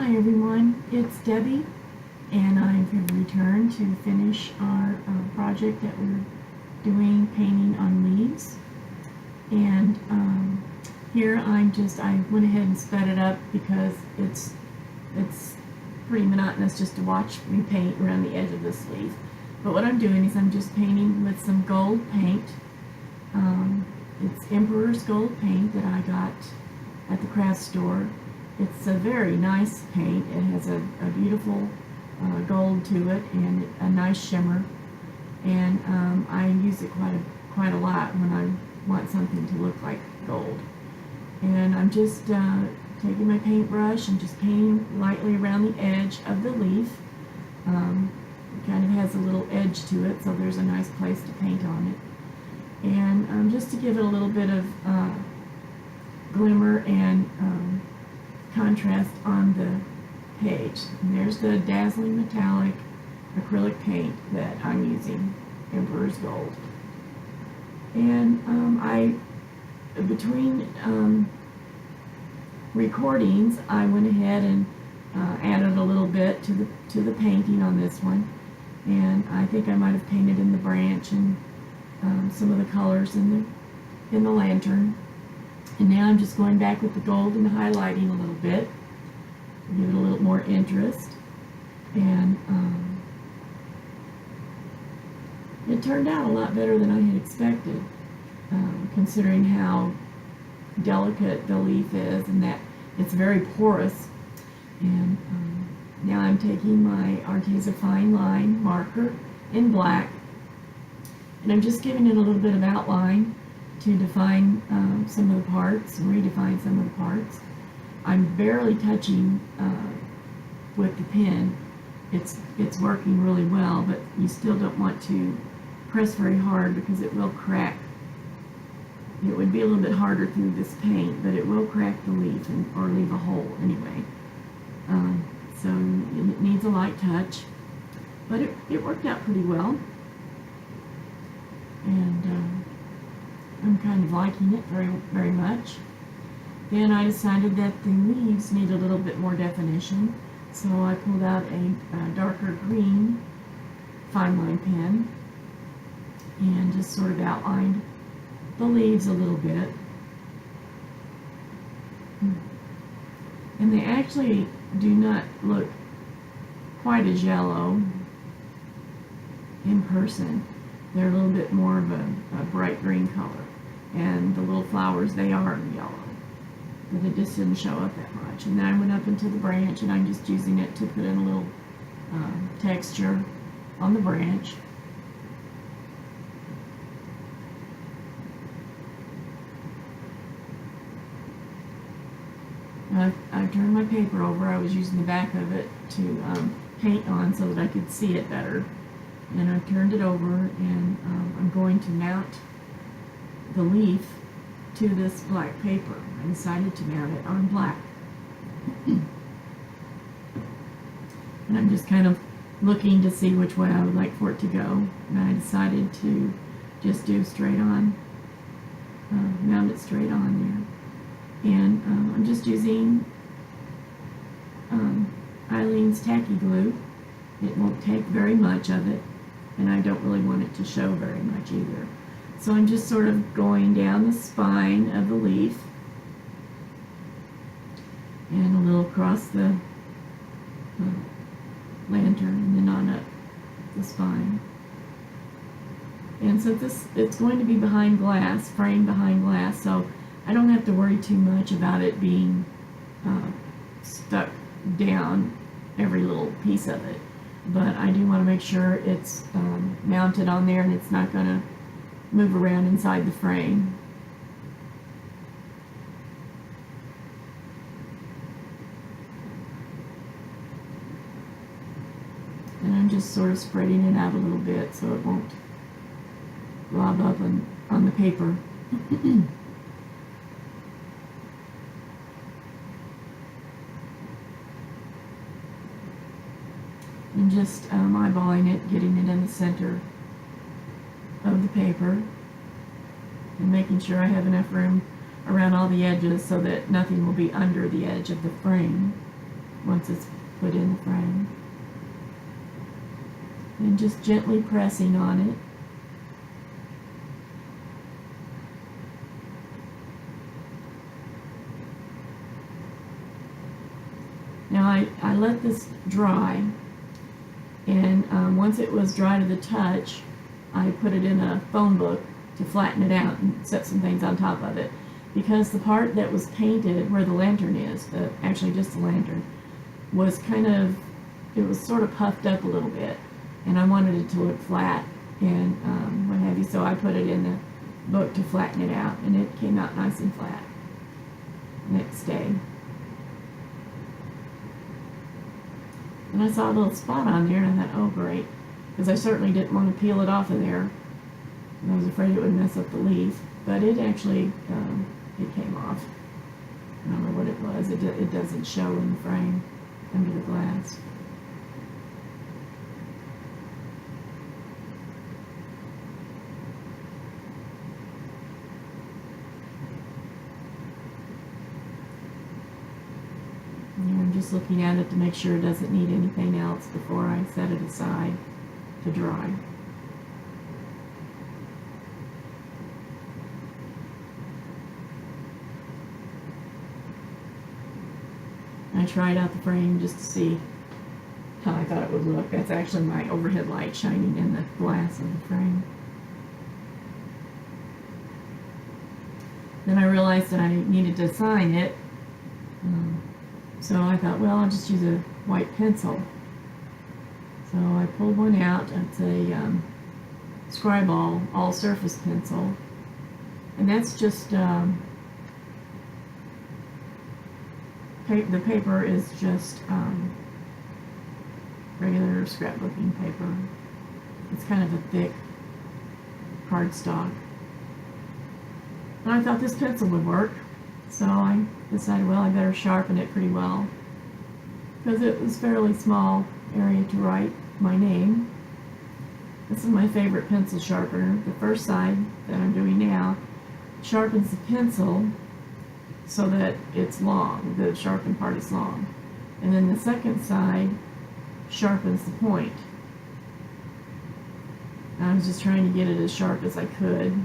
Hi everyone, it's Debbie, and I've returned to finish our project that we're doing, painting on leaves. And here I went ahead and sped it up because it's pretty monotonous just to watch me paint around the edge of this leaf. But what I'm doing is I'm just painting with some gold paint. It's Emperor's Gold paint that I got at the craft store. It's a very nice paint. It has a beautiful gold to it and a nice shimmer, and I use it quite a lot when I want something to look like gold. And I'm just taking my paintbrush and just painting lightly around the edge of the leaf. It kind of has a little edge to it, so there's a nice place to paint on it. And just to give it a little bit of glimmer and contrast on the page. And there's the dazzling metallic acrylic paint that I'm using, Emperor's Gold. And between recordings, I went ahead and added a little bit to the painting on this one. And I think I might have painted in the branch and some of the colors in the lantern. And now I'm just going back with the gold and highlighting a little bit, give it a little more interest. And it turned out a lot better than I had expected, considering how delicate the leaf is and that it's very porous. And now I'm taking my Arteza Fine Line marker in black, and I'm just giving it a little bit of outline to define some of the parts and redefine some of the parts. I'm barely touching with the pen. It's working really well, but you still don't want to press very hard because it will crack. It would be a little bit harder through this paint, but it will crack the leaf or leave a hole anyway. So it needs a light touch, but it worked out pretty well. And I'm kind of liking it very much. Then I decided that the leaves need a little bit more definition, so I pulled out a darker green fine line pen and just sort of outlined the leaves a little bit. And they actually do not look quite as yellow in person. They're a little bit more of a bright green color. And the little flowers, they are yellow, but it just didn't show up that much. And then I went up into the branch, and I'm just using it to put in a little texture on the branch. I've turned my paper over. I was using the back of it to paint on so that I could see it better. And I've turned it over, and I'm going to mount the leaf to this black paper. I decided to mount it on black. And I'm just kind of looking to see which way I would like for it to go. And I decided to just do straight on, mount it straight on there. And I'm just using Eileen's tacky glue. It won't take very much of it, and I don't really want it to show very much either. So I'm just sort of going down the spine of the leaf and a little across the lantern and then on up the spine. And so it's going to be behind glass, framed behind glass, so I don't have to worry too much about it being stuck down every little piece of it. But I do want to make sure it's mounted on there and it's not going to move around inside the frame. And I'm just sort of spreading it out a little bit so it won't glob up on the paper. And just eyeballing it, getting it in the center of the paper, and making sure I have enough room around all the edges so that nothing will be under the edge of the frame. once it's put in the frame. And just gently pressing on it. Now I let this dry, and once it was dry to the touch, I put it in a phone book to flatten it out and set some things on top of it. Because the part that was painted where the lantern is, actually just the lantern, was it was sort of puffed up a little bit, and I wanted it to look flat and what have you, so I put it in the book to flatten it out, and it came out nice and flat next day. And I saw a little spot on there, and I thought, oh great, because I certainly didn't want to peel it off of there. And I was afraid it would mess up the leaf, but it actually, it came off. I don't know what it was. It doesn't show in the frame under the glass. I'm just looking at it to make sure it doesn't need anything else before I set it aside to dry. I tried out the frame just to see how I thought it would look. That's actually my overhead light shining in the glass of the frame. Then I realized that I needed to sign it. So I thought, well, I'll just use a white pencil. So I pulled one out. It's a Scriball all-surface pencil. And that's just, the paper is just regular scrapbooking paper. It's kind of a thick cardstock. And I thought this pencil would work. So I decided, well, I better sharpen it pretty well, because it was fairly small area to write my name. This is my favorite pencil sharpener. The first side that I'm doing now sharpens the pencil so that it's long, the sharpened part is long. And then the second side sharpens the point. I was just trying to get it as sharp as I could.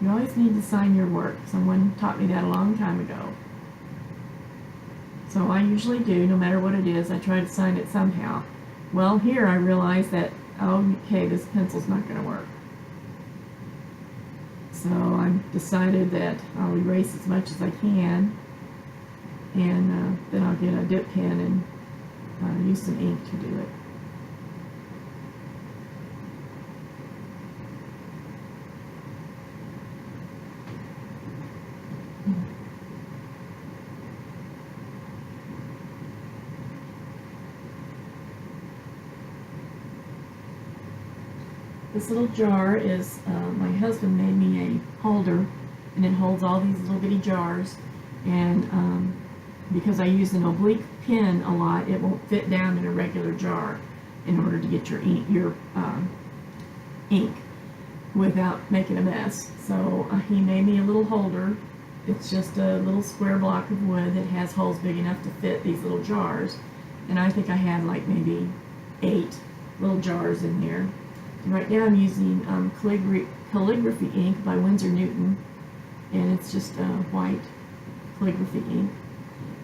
You always need to sign your work. Someone taught me that a long time ago. So I usually do, no matter what it is. I try to sign it somehow. Well, here I realized that, oh, okay, this pencil's not going to work. So I decided that I'll erase as much as I can, and then I'll get a dip pen and use some ink to do it. This little jar is, my husband made me a holder, and it holds all these little bitty jars, and because I use an oblique pen a lot, it won't fit down in a regular jar in order to get your ink without making a mess. So he made me a little holder. It's just a little square block of wood that has holes big enough to fit these little jars, and I think I had like maybe 8 little jars in there. Right now I'm using calligraphy ink by Winsor Newton, and it's just white calligraphy ink.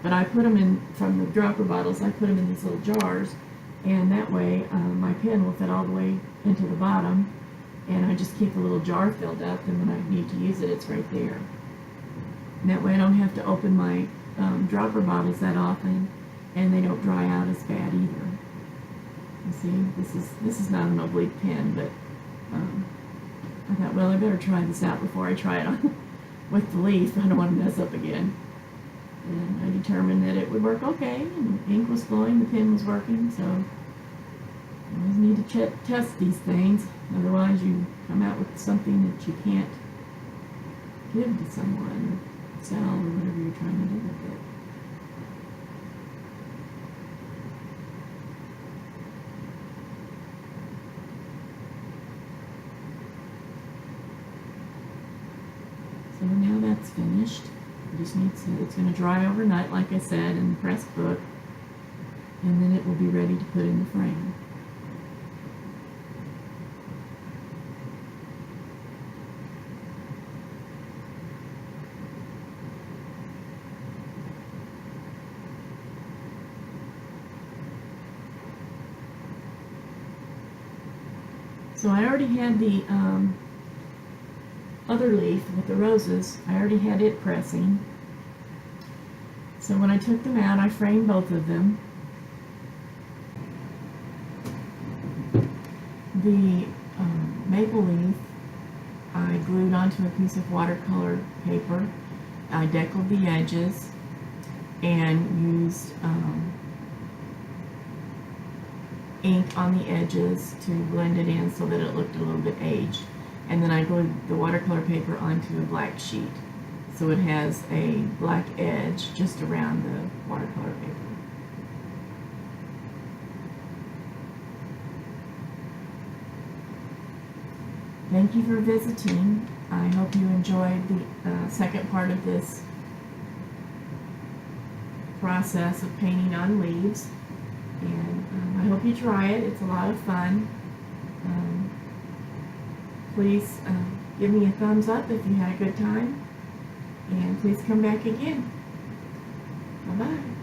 But I put them in, from the dropper bottles, I put them in these little jars, and that way my pen will fit all the way into the bottom, and I just keep the little jar filled up, and when I need to use it, it's right there. And that way I don't have to open my dropper bottles that often, and they don't dry out as bad either. You see, this is not an oblique pen, but I thought, well, I better try this out before I try it on with the leaf. I don't want to mess up again. And I determined that it would work okay, and the ink was flowing, the pen was working, so you always need to test these things. Otherwise, you come out with something that you can't give to someone or sell or whatever you're trying to do with it. it's finished. It just needs to, it's going to dry overnight, like I said, in the press book, and then it will be ready to put in the frame. So I already had the other leaf with the roses. I already had it pressing. So when I took them out, I framed both of them. The maple leaf I glued onto a piece of watercolor paper. I deckled the edges and used ink on the edges to blend it in so that it looked a little bit aged. And then I glued the watercolor paper onto a black sheet so it has a black edge just around the watercolor paper. Thank you for visiting. I hope you enjoyed the second part of this process of painting on leaves. And I hope you try it. It's a lot of fun. Please give me a thumbs up if you had a good time. And please come back again. Bye-bye.